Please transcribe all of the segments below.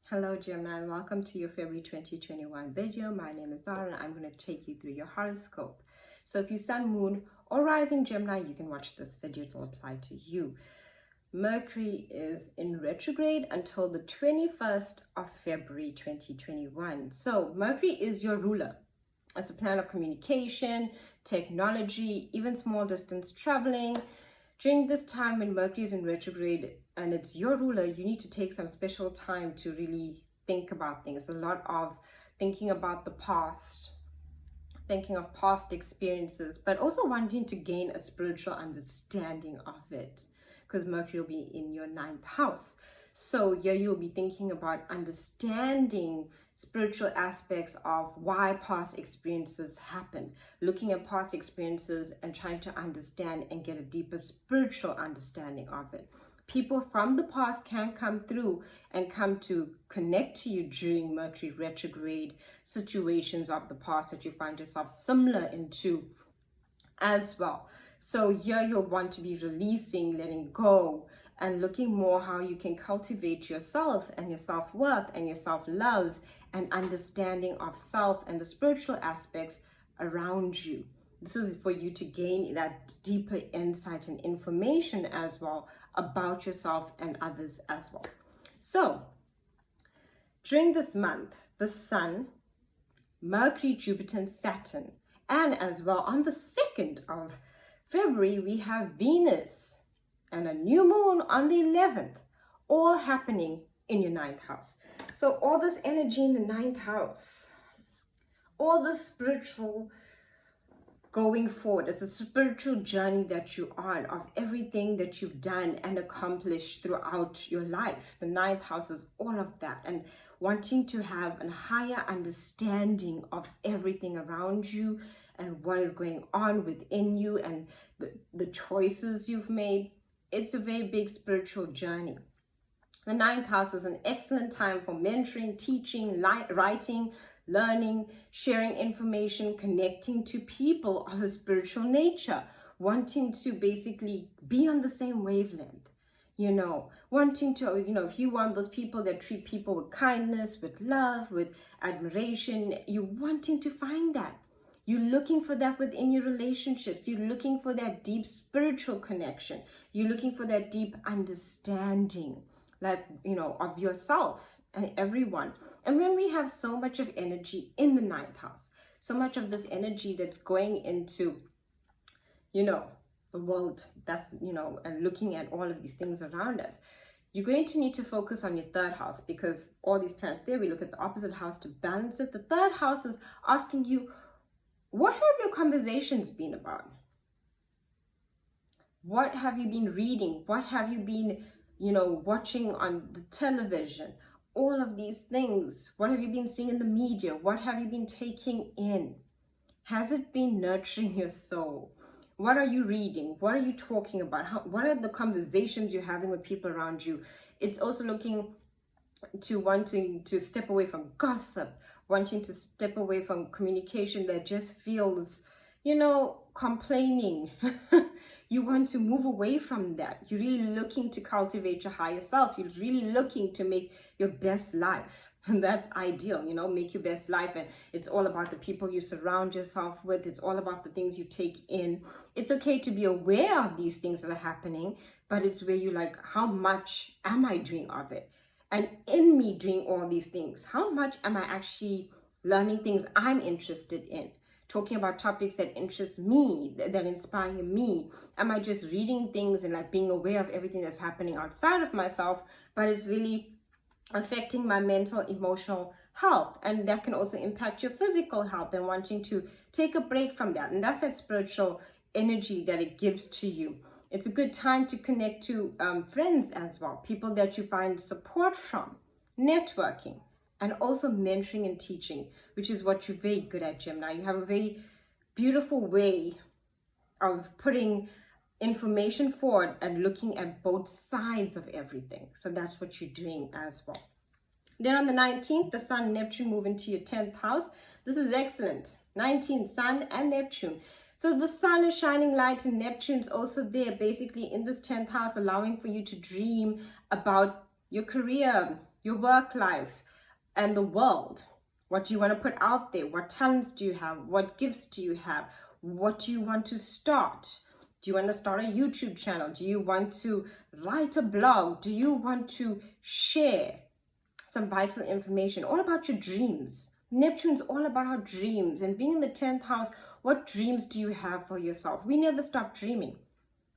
Hello Gemini, and welcome to your February 2021 video. My name is Zara and I'm going to take you through your horoscope. So if you sun, moon or rising Gemini, you can watch this video. It will apply to you. Mercury is in retrograde until the 21st of February 2021. So Mercury is your ruler. It's a planet of communication, technology, even small distance traveling. During this time when Mercury is in retrograde and it's your ruler, you need to take some special time to really think about things. A lot of thinking about the past, thinking of past experiences, but also wanting to gain a spiritual understanding of it, because Mercury will be in your 9th house. So here you'll be thinking about understanding spiritual aspects of why past experiences happen, looking at past experiences and trying to understand and get a deeper spiritual understanding of it. People from the past can come through and come to connect to you during Mercury retrograde, situations of the past that you find yourself similar into as well. So here you'll want to be releasing, letting go, and looking more how you can cultivate yourself and your self-worth and your self-love and understanding of self and the spiritual aspects around you. This is for you to gain that deeper insight and information as well about yourself and others as well. So during this month, the Sun, Mercury, Jupiter, and Saturn, and as well on the 2nd of February, we have Venus and a new moon on the 11th, all happening in your 9th house. So all this energy in the 9th house, all the spiritual going forward, it's a spiritual journey that you're on of everything that you've done and accomplished throughout your life. The 9th house is all of that, and wanting to have a higher understanding of everything around you and what is going on within you and the choices you've made. It's a very big spiritual journey. The 9th house is an excellent time for mentoring, teaching, writing, learning, sharing information, connecting to people of a spiritual nature, wanting to basically be on the same wavelength, wanting to, if you want those people that treat people with kindness, with love, with admiration, you're wanting to find that. You're looking for that within your relationships. You're looking for that deep spiritual connection. You're looking for that deep understanding, of yourself and everyone. And when we have so much of energy in the 9th house, so much of this energy that's going into, the world, that's, and looking at all of these things around us, you're going to need to focus on your 3rd house, because all these planets there, we look at the opposite house to balance it. The 3rd house is asking you, what have your conversations been about? What have you been reading? What have you been, watching on the television? All of these things. What have you been seeing in the media? What have you been taking in? Has it been nurturing your soul? What are you reading? What are you talking about? What are the conversations you're having with people around you? It's also looking to wanting to step away from gossip, wanting to step away from communication that just feels, complaining. You want to move away from that. You're really looking to cultivate your higher self. You're really looking to make your best life. And that's ideal, make your best life. And it's all about the people you surround yourself with. It's all about the things you take in. It's okay to be aware of these things that are happening, but it's where you how much am I doing of it? And in me doing all these things, how much am I actually learning things I'm interested in? Talking about topics that interest me, that inspire me? Am I just reading things and being aware of everything that's happening outside of myself, but it's really affecting my mental, emotional health? And that can also impact your physical health, and wanting to take a break from that. And that's that spiritual energy that it gives to you. It's a good time to connect to friends as well, people that you find support from, networking, and also mentoring and teaching, which is what you're very good at, Gemini. You have a very beautiful way of putting information forward and looking at both sides of everything. So that's what you're doing as well. Then on the 19th, the Sun and Neptune move into your 10th house. This is excellent. 19th, Sun and Neptune. So the Sun is shining light and Neptune's also there, basically in this 10th house, allowing for you to dream about your career, your work life, and the world. What do you want to put out there? What talents do you have? What gifts do you have? What do you want to start? Do you want to start a YouTube channel? Do you want to write a blog? Do you want to share some vital information? All about your dreams. Neptune's all about our dreams. And being in the 10th house, what dreams do you have for yourself? We never stop dreaming.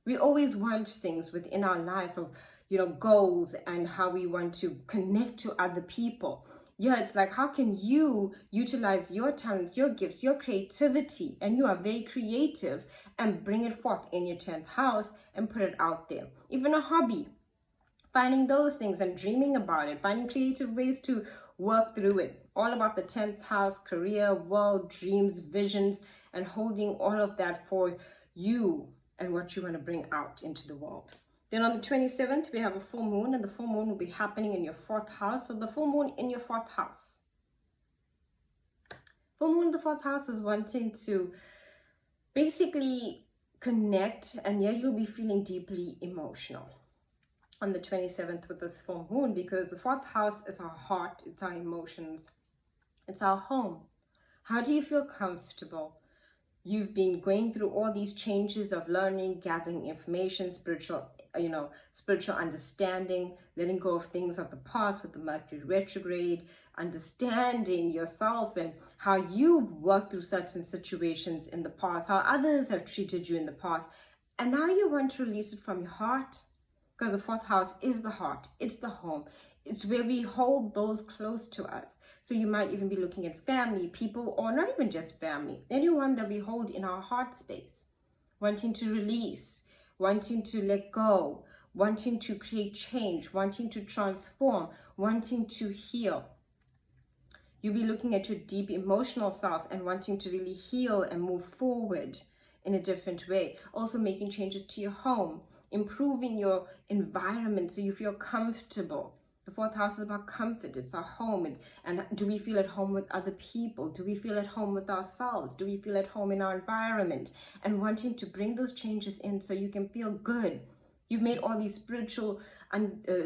We always want things within our life of, goals and how we want to connect to other people. Yeah, it's like, how can you utilize your talents, your gifts, your creativity, and you are very creative, and bring it forth in your 10th house and put it out there. Even a hobby, finding those things and dreaming about it, finding creative ways to work through it. All about the 10th house, career, world, dreams, visions, and holding all of that for you and what you want to bring out into the world. Then on the 27th, we have a full moon, and the full moon will be happening in your 4th house. So the full moon in your 4th house. Full moon in the 4th house is wanting to basically connect, and you'll be feeling deeply emotional on the 27th with this full moon, because the 4th house is our heart, it's our emotions, it's our home. How do you feel comfortable? You've been going through all these changes of learning, gathering information, spiritual understanding, letting go of things of the past with the Mercury retrograde, understanding yourself and how you worked through certain situations in the past, how others have treated you in the past. And now you want to release it from your heart, because the 4th house is the heart, it's the home. It's where we hold those close to us. So you might even be looking at family, people, or not even just family, anyone that we hold in our heart space, wanting to release, wanting to let go, wanting to create change, wanting to transform, wanting to heal. You'll be looking at your deep emotional self and wanting to really heal and move forward in a different way. Also making changes to your home, improving your environment so you feel comfortable. The 4th house is about comfort. It's our home. And do we feel at home with other people? Do we feel at home with ourselves? Do we feel at home in our environment? And wanting to bring those changes in so you can feel good. You've made all these spiritual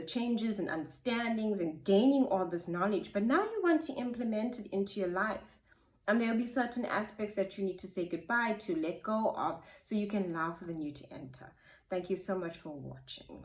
changes and understandings and gaining all this knowledge. But now you want to implement it into your life. And there'll be certain aspects that you need to say goodbye to, let go of, so you can allow for the new to enter. Thank you so much for watching.